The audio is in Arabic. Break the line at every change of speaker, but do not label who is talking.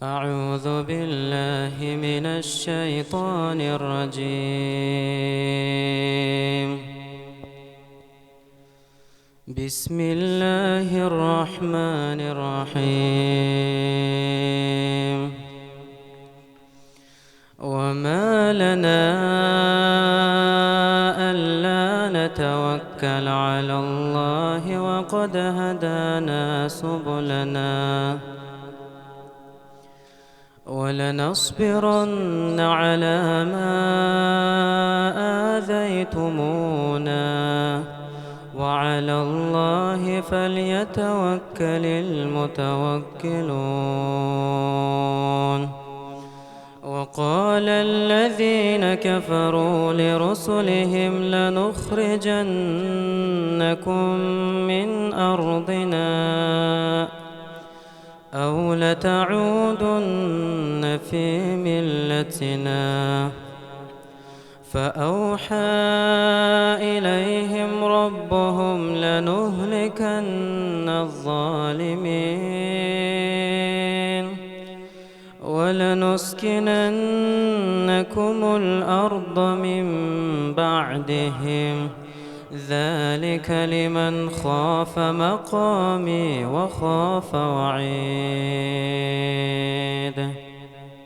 أعوذ بالله من الشيطان الرجيم. بسم الله الرحمن الرحيم. وما لنا ألا نتوكل على الله وقد هدانا سبلنا ولنصبرن على ما آذيتمونا وعلى الله فليتوكل المتوكلون. وقال الذين كفروا لرسلهم لنخرجنكم من أرضنا أو لتعودن في ملتنا فأوحى إليهم ربهم لنهلكن الظالمين ولنسكننكم الأرض من بعدهم ذلك لمن خاف مقامي وخاف وعيد.